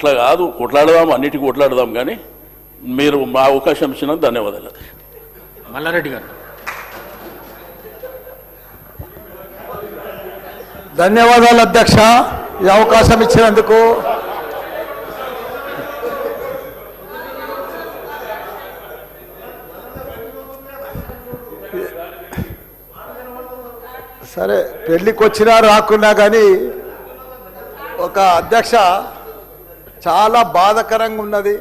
అట్లా కాదు, కొట్లాడదాం, అన్నిటికీ కొట్లాడదాం. కానీ మీరు మా అవకాశం ఇచ్చినందుకు ధన్యవాదాలు. మల్లారెడ్డి గారు. ధన్యవాదాలు అధ్యక్ష, ఈ అవకాశం ఇచ్చినందుకు. సరే, పెళ్ళికి వచ్చినా రాకున్నా కానీ ఒక అధ్యక్ష చాలా బాధాకరంగా ఉన్నది,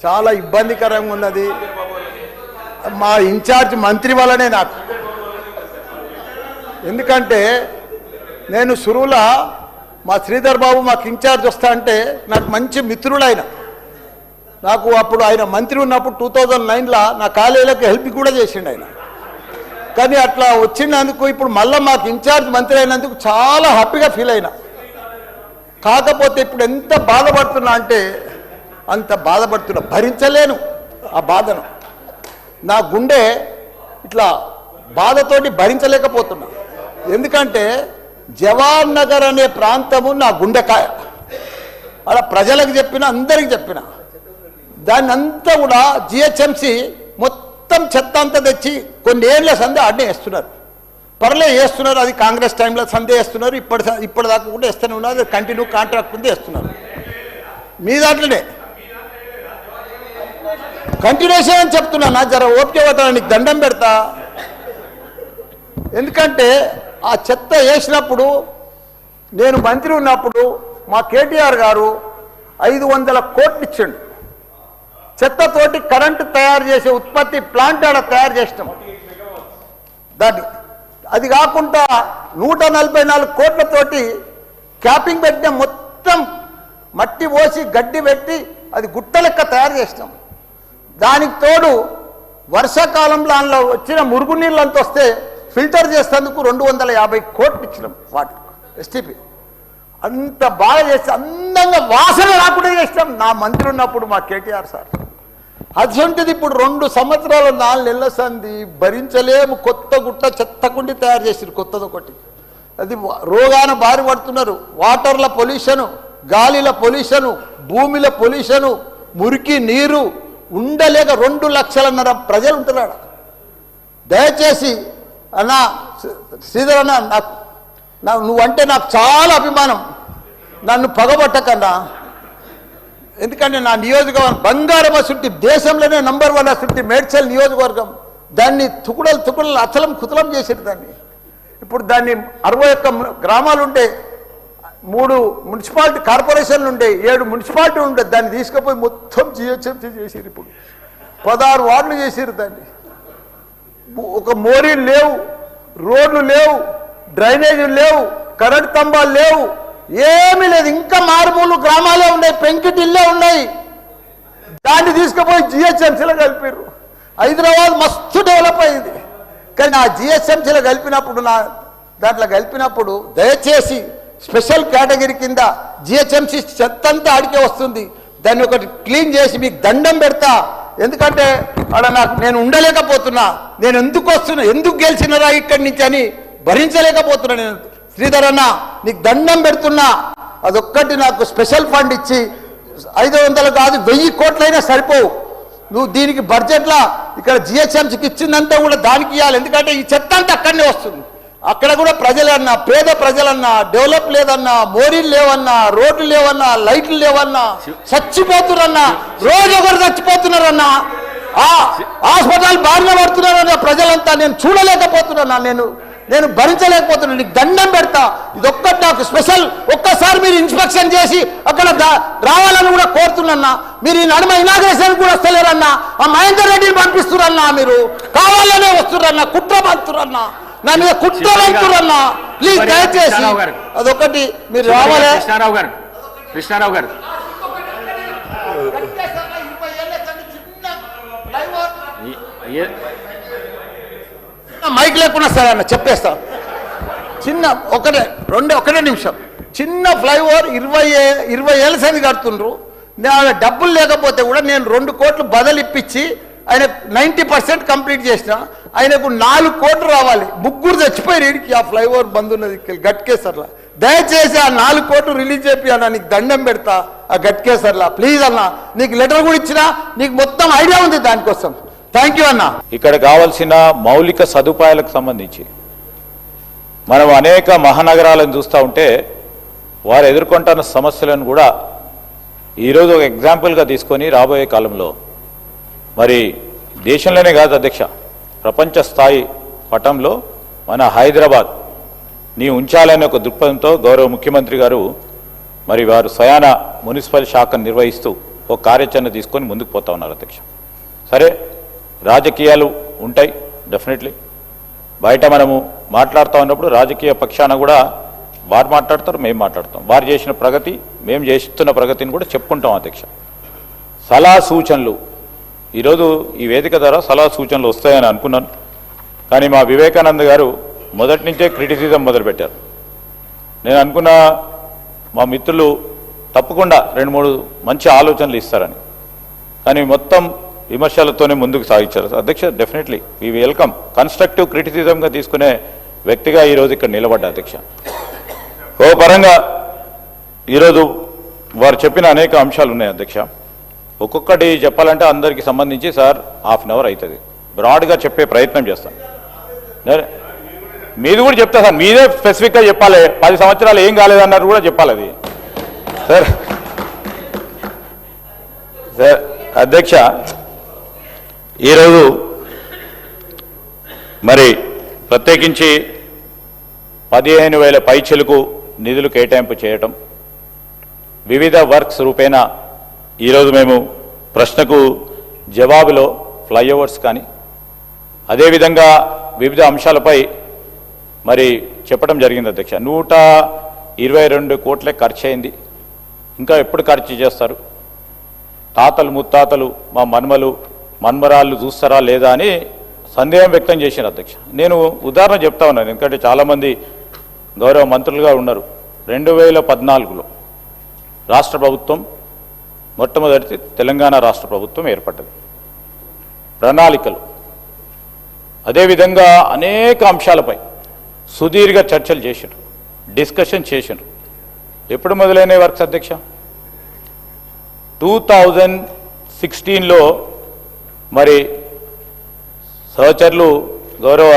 చాలా ఇబ్బందికరంగా ఉన్నది. మా ఇన్ఛార్జ్ మంత్రి వల్లనే నాకు. ఎందుకంటే నేను సురువుల మా శ్రీధర్ బాబు మాకు ఇన్ఛార్జ్ వస్తా అంటే నాకు మంచి మిత్రుడు ఆయన. నాకు అప్పుడు ఆయన మంత్రి ఉన్నప్పుడు 2009లో నా కాలేజీలకు హెల్ప్ కూడా చేసిండు ఆయన. కానీ అట్లా వచ్చినందుకు ఇప్పుడు మళ్ళీ మాకు ఇన్ఛార్జ్ మంత్రి అయినందుకు చాలా హ్యాపీగా ఫీల్ అయినా. కాకపోతే ఇప్పుడు ఎంత బాధపడుతున్నా అంటే అంత బాధపడుతున్నా, భరించలేను ఆ బాధను. నా గుండె ఇట్లా బాధతోటి భరించలేకపోతున్నా. ఎందుకంటే జవహర్ నగర్ అనే ప్రాంతము నా గుండెకాయ. అలా ప్రజలకు చెప్పిన, అందరికి చెప్పిన, దాన్ని అంతా కూడా జిహెచ్ఎంసి మొత్తం చెత్త అంతా తెచ్చి కొన్ని ఏళ్ళ సందే అడ్డే వేస్తున్నారు. పర్లే వేస్తున్నారు, అది కాంగ్రెస్ టైంలో సందే వేస్తున్నారు, ఇప్పటిదాకా కూడా వేస్తూనే ఉన్నారు. కంటిన్యూ కాంట్రాక్ట్ ఉంది వేస్తున్నారు. మీ దాంట్లోనే కంటిన్యూషన్ అని చెప్తున్నా. నా జర ఓపిక పడతా, నీకు దండం పెడతా. ఎందుకంటే ఆ చెత్త వేసినప్పుడు నేను మంత్రి ఉన్నప్పుడు మా కేటీఆర్ గారు 500 కోట్లు ఇచ్చిండు. చెత్తతోటి కరెంటు తయారు చేసే ఉత్పత్తి ప్లాంట్ ఆడ తయారు చేసినాం దాన్ని. అది కాకుండా 144 కోట్లతోటి క్యాపింగ్ పెట్టిన, మొత్తం మట్టి పోసి గడ్డి పెట్టి అది గుట్ట లెక్క తయారు చేసినాం. దానికి తోడు వర్షాకాలంలో అందులో వచ్చిన మురుగునీళ్ళు అంత వస్తే ఫిల్టర్ చేసేందుకు 250 కోట్లు ఇచ్చినాం వాటికి ఎస్టీపీ. అంత బాగా చేసి అందంగా వాసన రాకుండా చేసినాం నా మంత్రి ఉన్నప్పుడు మా కేటీఆర్ సార్. అటువంటిది ఇప్పుడు 2 సంవత్సరాలు 4 నెలల సంది భరించలేము. కొత్త గుట్ట చెత్తకుండి తయారు చేసారు కొత్తది ఒకటి. అది రోగాన బారి పడుతున్నారు. వాటర్ల పొల్యూషను, గాలిల పొల్యూషను, భూమిల పొల్యూషను, మురికి నీరు ఉండలేక 2 లక్షలన్నర ప్రజలు ఉంటున్నాడు. దయచేసి అన్న శ్రీధర్ అన్న, నువ్వంటే నాకు చాలా అభిమానం, నన్ను పగబట్టకన్నా. ఎందుకంటే నా నియోజకవర్గం బంగారం అసుంటి, దేశంలోనే నంబర్ 1 అసుంటి మేడ్చల్ నియోజకవర్గం. దాన్ని తుకుడలు అచలం కుతలం చేసేది దాన్ని. ఇప్పుడు దాన్ని 61 గ్రామాలు ఉంటే, 3 మున్సిపాలిటీ కార్పొరేషన్లు ఉండే, 7 మున్సిపాలిటీ ఉండే. దాన్ని తీసుకుపోయి మొత్తం జిహెచ్ఎంసీ చేసారు. ఇప్పుడు 16 వార్డులు చేసారు దాన్ని. ఒక మోరీలు లేవు, రోడ్లు లేవు, డ్రైనేజీలు లేవు, కరెంట్ స్తంభాలు లేవు, ఏమీ లేదు. ఇంకా మారుమూలు గ్రామాలే ఉన్నాయి, పెంకిటిల్లే ఉన్నాయి. దాన్ని తీసుకుపోయి జిహెచ్ఎంసీలో కలిపారు. హైదరాబాద్ మస్తు డెవలప్ అయింది. కానీ ఆ జిహెచ్ఎంసీలో కలిపినప్పుడు, దాంట్లో కలిపినప్పుడు దయచేసి స్పెషల్ కేటగిరీ కింద జిహెచ్ఎంసీ చెత్తంతా ఆడికే వస్తుంది. దాన్ని ఒకటి క్లీన్ చేసి మీకు దండం పెడతా. ఎందుకంటే అక్కడ నేను ఉండలేకపోతున్నా. నేను ఎందుకు వస్తున్నా, ఎందుకు గెలిచినరా ఇక్కడి నుంచి అని భరించలేకపోతున్నా. నేను శ్రీధర్ అన్న నీకు దండం పెడుతున్నా. అదొక్కటి నాకు స్పెషల్ ఫండ్ ఇచ్చి 500 కాదు 1000 కోట్లైనా సరిపోవు. నువ్వు దీనికి బడ్జెట్లో ఇక్కడ జిహెచ్ఎంసీకి ఇచ్చిందంతా కూడా దానికి ఇవ్వాలి. ఎందుకంటే ఈ చెత్త అంతా అక్కడనే వస్తుంది. అక్కడ కూడా ప్రజలన్నా, పేద ప్రజలన్నా, డెవలప్ లేదన్నా, మోరీలు లేవన్నా, రోడ్లు లేవన్నా, లైట్లు లేవన్నా, చచ్చిపోతున్నారన్నా, రోజు ఒకరు చచ్చిపోతున్నారన్నా, హాస్పిటల్ బారిన పడుతున్నారన్నా ప్రజలంతా. నేను చూడలేకపోతున్నా, నేను భరించలేకపోతున్నాను. నీకు దండం పెడతా. ఇదొక్కటి నాకు స్పెషల్. ఒక్కసారి మీరు ఇన్స్పెక్షన్ చేసి అక్కడ రావాలని కూడా కోరుతున్నా. మీరు ఈ నడుమ ఇనాగ్రేషన్ కూడా వస్తలేరన్నా. ఆ మహేందర్ రెడ్డిని పంపిస్తురన్నా. మీరు కావాలనే వస్తురన్నా, కుట్ర పంతురన్నా, నా మీద కుట్ర పంతురన్నా. ప్లీజ్ దయచేసి అదొకటి మీరు రావాలి. కృష్ణారావు గారు మైక్ లేకుండా సరే అన్న చెప్పేస్తా. చిన్న ఒకటే నిమిషం. చిన్న ఫ్లైఓవర్ 20 ఏళ్ళ సంది కడుతుండ్రు. నేను డబ్బులు లేకపోతే కూడా నేను 2 కోట్లు బదులు ఇప్పించి ఆయన 90% కంప్లీట్ చేసిన. ఆయనకు 4 కోట్లు రావాలి. 3 చచ్చిపోయారు ఈడికి. ఆ ఫ్లైఓవర్ బంద్ ఉన్నది గట్కేసర్లా. దయచేసి ఆ 4 కోట్లు రిలీజ్ చేపి అన్న, నీకు దండం పెడతా. ఆ గట్కేసర్లా. ప్లీజ్ అన్న, నీకు లెటర్ కూడా ఇచ్చినా, నీకు మొత్తం ఐడియా ఉంది దానికోసం. థ్యాంక్ యూ అన్న. ఇక్కడ కావాల్సిన మౌలిక సదుపాయాలకు సంబంధించి మనం అనేక మహానగరాలను చూస్తూ ఉంటే వారు ఎదుర్కొంటున్న సమస్యలను కూడా ఈరోజు ఒక ఎగ్జాంపుల్గా తీసుకొని రాబోయే కాలంలో మరి దేశంలోనే కాదు అధ్యక్ష, ప్రపంచ స్థాయి పటంలో మన హైదరాబాద్ నీ ఉంచాలనే ఒక దృక్పథంతో గౌరవ ముఖ్యమంత్రి గారు మరి వారు స్వయాన మున్సిపల్ శాఖను నిర్వహిస్తూ ఒక కార్యాచరణ తీసుకొని ముందుకు పోతా ఉన్నారు అధ్యక్ష. సరే, రాజకీయాలు ఉంటాయి డెఫినెట్లీ. బయట మనము మాట్లాడుతూ ఉన్నప్పుడు రాజకీయ పక్షాన కూడా వారు మాట్లాడతారు, మేము మాట్లాడతాం. వారు చేసిన ప్రగతి, మేము చేస్తున్న ప్రగతిని కూడా చెప్పుకుంటాం అధ్యక్ష. సలహా సూచనలు ఈరోజు ఈ వేదిక ద్వారా సలహా సూచనలు వస్తాయని అనుకున్నాను. కానీ మా వివేకానంద గారు మొదటి నుంచే క్రిటిసిజం మొదలుపెట్టారు. నేను అనుకున్న మా మిత్రులు తప్పకుండా 2-3 మంచి ఆలోచనలు ఇస్తారని, కానీ మొత్తం విమర్శలతోనే ముందుకు సాగించారు అధ్యక్ష. డెఫినెట్లీ వీ వెల్కమ్ కన్స్ట్రక్టివ్ క్రిటిసిజంగా తీసుకునే వ్యక్తిగా ఈరోజు ఇక్కడ నిలబడ్డా అధ్యక్ష. ఓ పరంగా ఈరోజు వారు చెప్పిన అనేక అంశాలు ఉన్నాయి అధ్యక్ష. ఒక్కొక్కటి చెప్పాలంటే అందరికీ సంబంధించి సార్ ½ అన్ అవర్ అవుతుంది. బ్రాడ్గా చెప్పే ప్రయత్నం చేస్తాను. మీది కూడా చెప్తా సార్, మీదే స్పెసిఫిక్గా చెప్పాలి. 10 సంవత్సరాలు ఏం కాలేదన్నారు కూడా చెప్పాలి అది సార్. సార్ అధ్యక్ష, ఈరోజు మరి ప్రత్యేకించి 15,000 పైచలకు నిధులు కేటాయింపు చేయటం, వివిధ వర్క్స్ రూపేణా ఈరోజు మేము ప్రశ్నకు జవాబులో ఫ్లైఓవర్స్ కానీ అదేవిధంగా వివిధ అంశాలపై మరి చెప్పడం జరిగింది అధ్యక్ష. 122 కోట్లే ఖర్చు అయింది. ఇంకా ఎప్పుడు ఖర్చు చేస్తారు? తాతలు ముత్తాతలు మా మన్మరాళ్ళు చూస్తారా లేదా అని సందేహం వ్యక్తం చేశారు అధ్యక్ష. నేను ఉదాహరణ చెప్తా ఉన్నాను, ఎందుకంటే చాలామంది గౌరవ మంత్రులుగా ఉన్నారు. 2014లో రాష్ట్ర ప్రభుత్వం మొట్టమొదటి తెలంగాణ రాష్ట్ర ప్రభుత్వం ఏర్పడ్డది. ప్రణాళికలు అదేవిధంగా అనేక అంశాలపై సుదీర్ఘ చర్చలు చేశారు, డిస్కషన్ చేశారు. ఎప్పుడు మొదలైన వర్క్స్ అధ్యక్ష? 2016లో మరి సహచరులు గౌరవ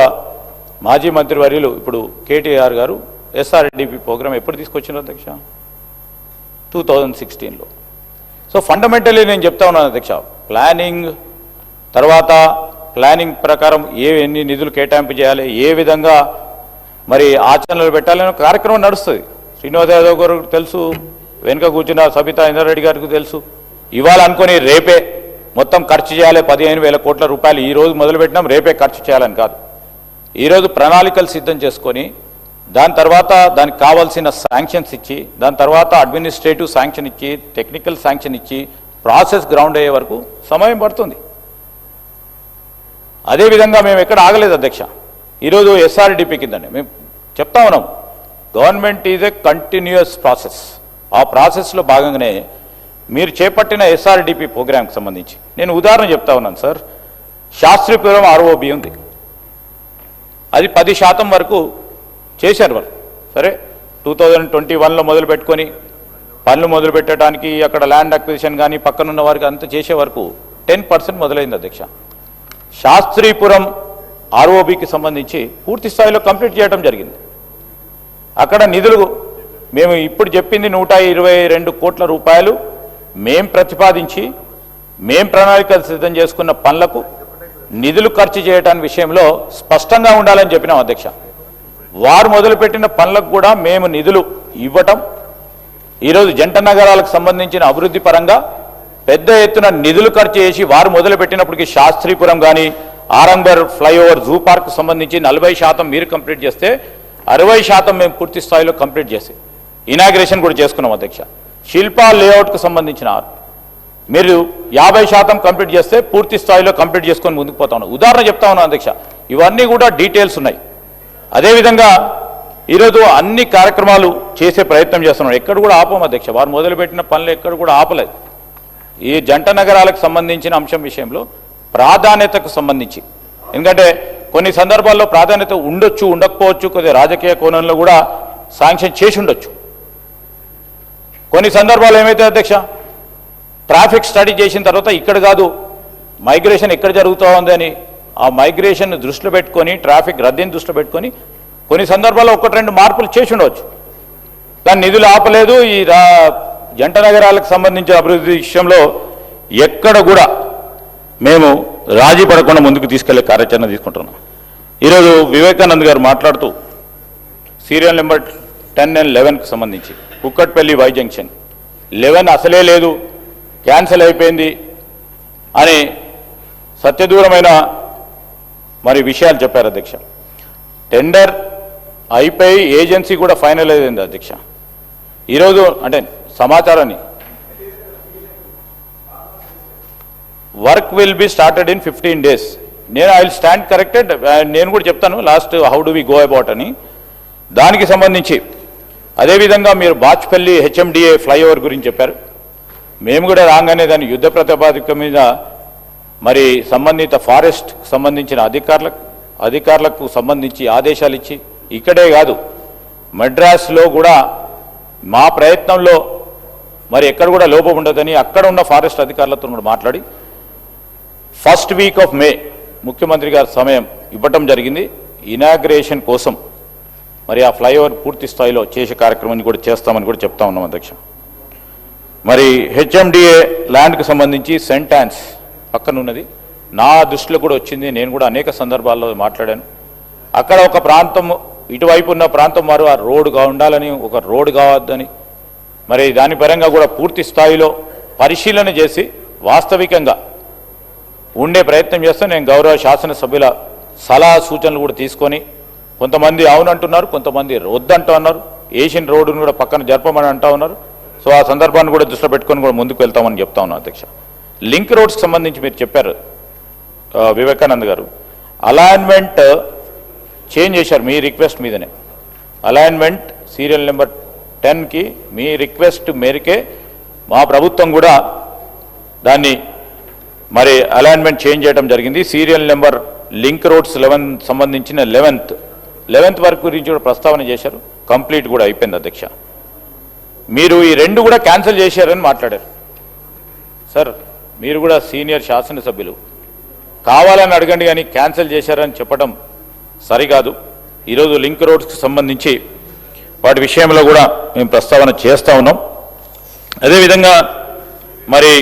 మాజీ మంత్రివర్యులు ఇప్పుడు కేటీఆర్ గారు ఎస్ఆర్డిపి ప్రోగ్రాం ఎప్పుడు తీసుకొచ్చారు అధ్యక్ష? 2016లో. సో ఫండమెంటలీ నేను చెప్తా ఉన్నాను అధ్యక్ష, ప్లానింగ్ ప్రకారం ఎన్ని నిధులు కేటాయింపు చేయాలి, ఏ విధంగా మరి ఆచరణలు పెట్టాలని కార్యక్రమం నడుస్తుంది. శ్రీనివాస్ యాదవ్ గారికి తెలుసు, వెనుక కూర్చున్న సబితా ఇంద్రారెడ్డి గారికి తెలుసు. ఇవాళ అనుకొని రేపే మొత్తం ఖర్చు చేయాలి 15,000 కోట్ల రూపాయలు ఈ రోజు మొదలుపెట్టినాం, రేపే ఖర్చు చేయాలని కాదు. ఈరోజు ప్రణాళికలు సిద్ధం చేసుకొని దాని తర్వాత దానికి కావాల్సిన శాంక్షన్స్ ఇచ్చి, దాని తర్వాత అడ్మినిస్ట్రేటివ్ శాంక్షన్ ఇచ్చి, టెక్నికల్ శాంక్షన్ ఇచ్చి, ప్రాసెస్ గ్రౌండ్ అయ్యే వరకు సమయం పడుతుంది. అదేవిధంగా మేము ఎక్కడ ఆగలేదు అధ్యక్ష. ఈరోజు ఎస్ఆర్డిపి కిందని మేము చెప్తా ఉన్నాం, government is a continuous process. ఆ ప్రాసెస్లో భాగంగానే మీరు చేపట్టిన ఎస్ఆర్డిపి ప్రోగ్రాంకి సంబంధించి నేను ఉదాహరణ చెప్తా ఉన్నాను సార్. శాస్త్రీపురం ఆర్ఓబి ఉంది, అది 10% వరకు చేశారు వాళ్ళు. సరే, 2021లో మొదలు పెట్టుకొని పనులు మొదలు పెట్టడానికి అక్కడ ల్యాండ్ అక్విజిషన్ కానీ పక్కనున్న వారికి అంతా చేసే వరకు 10% మొదలైంది అధ్యక్ష. శాస్త్రీపురం ఆర్ఓబికి సంబంధించి పూర్తి స్థాయిలో కంప్లీట్ చేయడం జరిగింది. అక్కడ నిధులు మేము ఇప్పుడు చెప్పింది 122 కోట్ల రూపాయలు మేం ప్రతిపాదించి మేం ప్రణాళికలు సిద్ధం చేసుకున్న పనులకు నిధులు ఖర్చు చేయడానికి విషయంలో స్పష్టంగా ఉండాలని చెప్పినాం అధ్యక్ష. వారు మొదలుపెట్టిన పనులకు కూడా మేము నిధులు ఇవ్వటం, ఈరోజు జంట నగరాలకు సంబంధించిన అభివృద్ధి పరంగా పెద్ద ఎత్తున నిధులు ఖర్చు చేసి వారు మొదలుపెట్టినప్పటికీ శాస్త్రీపురం కానీ ఆరంగర్ ఫ్లైఓవర్ జూ పార్క్ సంబంధించి 40% మీరు కంప్లీట్ చేస్తే 60% మేము పూర్తి స్థాయిలో కంప్లీట్ చేసి ఇనాగ్రేషన్ కూడా చేసుకున్నాం అధ్యక్ష. శిల్పా లేఅవుట్కు సంబంధించిన మీరు 50% కంప్లీట్ చేస్తే పూర్తి స్థాయిలో కంప్లీట్ చేసుకొని ముందుకు పోతా ఉన్నాం. ఉదాహరణ చెప్తా ఉన్నాం అధ్యక్ష, ఇవన్నీ కూడా డీటెయిల్స్ ఉన్నాయి. అదేవిధంగా ఈరోజు అన్ని కార్యక్రమాలు చేసే ప్రయత్నం చేస్తున్నాం, ఎక్కడ కూడా ఆపం అధ్యక్ష. వారు మొదలుపెట్టిన పనులు ఎక్కడ కూడా ఆపలేదు. ఈ జంట నగరాలకు సంబంధించిన అంశం విషయంలో ప్రాధాన్యతకు సంబంధించి, ఎందుకంటే కొన్ని సందర్భాల్లో ప్రాధాన్యత ఉండొచ్చు, ఉండకపోవచ్చు, కొద్దిగా రాజకీయ కోణంలో కూడా శాంక్షన్ చేసి ఉండొచ్చు. కొన్ని సందర్భాలు ఏమైతే అధ్యక్ష, ట్రాఫిక్ స్టడీ చేసిన తర్వాత ఇక్కడ కాదు మైగ్రేషన్ ఎక్కడ జరుగుతూ ఉందని ఆ మైగ్రేషన్ దృష్టిలో పెట్టుకొని ట్రాఫిక్ రద్దీని దృష్టిలో పెట్టుకొని కొన్ని సందర్భాల్లో 1-2 మార్పులు చేసి ఉండవచ్చు. కానీ నిధులు ఆపలేదు. ఈ జంట నగరాలకు సంబంధించిన అభివృద్ధి విషయంలో ఎక్కడ కూడా మేము రాజీ పడకుండా ముందుకు తీసుకెళ్లే కార్యాచరణ తీసుకుంటున్నాం. ఈరోజు వివేకానంద్ గారు మాట్లాడుతూ సీరియల్ నెంబర్ 10 and 11కి సంబంధించి కుక్కట్పల్లి వై జంక్షన్ 11 అసలే లేదు, క్యాన్సిల్ అయిపోయింది అని సత్యదూరమైన మరి విషయాలు చెప్పారు అధ్యక్ష. టెండర్ అయిపోయి ఏజెన్సీ కూడా ఫైనలైజ్ అయింది అధ్యక్ష. ఈరోజు అంటే సమాచారాన్ని work will be started in 15 days. నేను ఐ విల్ స్టాండ్ కరెక్టెడ్. నేను కూడా చెప్తాను last how do we go about అని. దానికి సంబంధించి అదేవిధంగా మీరు బాచ్పల్లి హెచ్ఎండిఏ ఫ్లైఓవర్ గురించి చెప్పారు. మేము కూడా రాగానే దాని యుద్ధ ప్రాతిపదిక మీద మరి సంబంధిత ఫారెస్ట్ సంబంధించిన అధికారులకు సంబంధించి ఆదేశాలు ఇచ్చి ఇక్కడే కాదు మద్రాసులో కూడా మా ప్రయత్నంలో మరి ఎక్కడ కూడా లోపం ఉండదని అక్కడ ఉన్న ఫారెస్ట్ అధికారులతో కూడా మాట్లాడి ఫస్ట్ వీక్ ఆఫ్ మే ముఖ్యమంత్రి గారి సమయం ఇవ్వటం జరిగింది. ఇనాగ్రేషన్ కోసం మరి ఆ ఫ్లైఓవర్ పూర్తి స్థాయిలో చేసే కార్యక్రమాన్ని కూడా చేస్తామని కూడా చెప్తా ఉన్నాం అధ్యక్ష. మరి హెచ్ఎండిఏ ల్యాండ్కి సంబంధించి సెంట్ ఆన్స్ పక్కన ఉన్నది నా దృష్టిలో కూడా వచ్చింది. నేను కూడా అనేక సందర్భాల్లో మాట్లాడాను. అక్కడ ఒక ప్రాంతం ఇటువైపు ఉన్న ప్రాంతం వారు ఆ రోడ్డుగా ఉండాలని, ఒక రోడ్డు కావద్దని మరి దాని పరంగా కూడా పూర్తి స్థాయిలో పరిశీలన చేసి వాస్తవికంగా ఉండే ప్రయత్నం చేస్తే నేను గౌరవ శాసనసభ్యుల సలహా సూచనలు కూడా తీసుకొని కొంతమంది అవునంటున్నారు, కొంతమంది వద్దంటున్నారు, ఏషియన్ రోడ్డును కూడా పక్కన జరపమని అంటా ఉన్నారు. సో ఆ సందర్భాన్ని కూడా దృష్టిలో పెట్టుకొని కూడా ముందుకు వెళ్తామని చెప్తా ఉన్నాను అధ్యక్ష. లింక్ రోడ్స్కి సంబంధించి మీరు చెప్పారు వివేకానంద్ గారు, అలైన్మెంట్ చేంజ్ చేశారు మీ రిక్వెస్ట్ మీదనే. అలైన్మెంట్ సీరియల్ నెంబర్ 10కి మీ రిక్వెస్ట్ మేరకే మా ప్రభుత్వం కూడా దాన్ని మరి అలైన్మెంట్ చేంజ్ చేయడం జరిగింది. సీరియల్ నెంబర్ లింక్ రోడ్స్ 11 సంబంధించిన 11th వరకు గురించి కూడా ప్రస్తావన చేశారు. కంప్లీట్ కూడా అయిపోయింది అధ్యక్ష. మీరు ఈ 2 కూడా క్యాన్సిల్ చేశారని మాట్లాడారు. సార్ మీరు కూడా సీనియర్ శాసనసభ్యులు, కావాలని అడగండి కానీ క్యాన్సిల్ చేశారని చెప్పడం సరికాదు. ఈరోజు లింక్ రోడ్స్కి సంబంధించి వాటి విషయంలో కూడా మేము ప్రస్తావన చేస్తూ ఉన్నాం. అదేవిధంగా మరి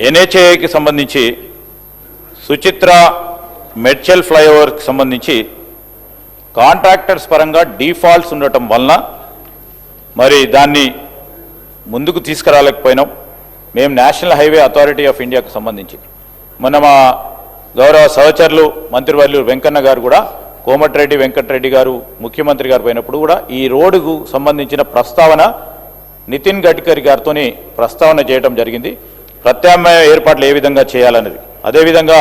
ఎన్హెచ్ఏకి సంబంధించి సుచిత్ర మెడ్చల్ ఫ్లైఓవర్కి సంబంధించి కాంట్రాక్టర్స్ పరంగా డిఫాల్ట్స్ ఉండటం వలన మరి దాన్ని ముందుకు తీసుకురాలేకపోయినాం. మేము నేషనల్ హైవే అథారిటీ ఆఫ్ ఇండియాకు సంబంధించి మొన్న మా గౌరవ సహచరులు మంత్రివర్యులు వెంకన్న గారు కూడా కోమటిరెడ్డి వెంకటరెడ్డి గారు ముఖ్యమంత్రి గారు పోయినప్పుడు కూడా ఈ రోడ్డుకు సంబంధించిన ప్రస్తావన నితిన్ గడ్కరీ గారితో ప్రస్తావన చేయడం జరిగింది. ప్రత్యామ్నాయ ఏర్పాట్లు ఏ విధంగా చేయాలనేది. అదేవిధంగా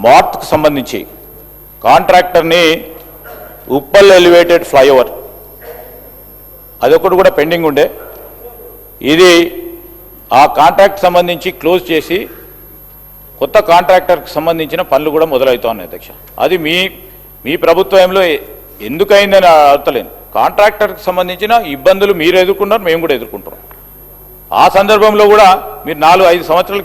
మార్త్కు సంబంధించి కాంట్రాక్టర్ని ఉప్పల్ ఎలివేటెడ్ ఫ్లైఓవర్ అదొకటి కూడా పెండింగ్ ఉండే, ఇది ఆ కాంట్రాక్ట్ సంబంధించి క్లోజ్ చేసి కొత్త కాంట్రాక్టర్కి సంబంధించిన పనులు కూడా మొదలవుతా ఉన్నాయి అధ్యక్ష. అది మీ ప్రభుత్వంలో ఎందుకైందని అర్థలేను. కాంట్రాక్టర్కి సంబంధించిన ఇబ్బందులు మీరు ఎదుర్కొన్నారు, మేము కూడా ఎదుర్కొంటున్నాం. ఆ సందర్భంలో కూడా మీరు 4-5 సంవత్సరాల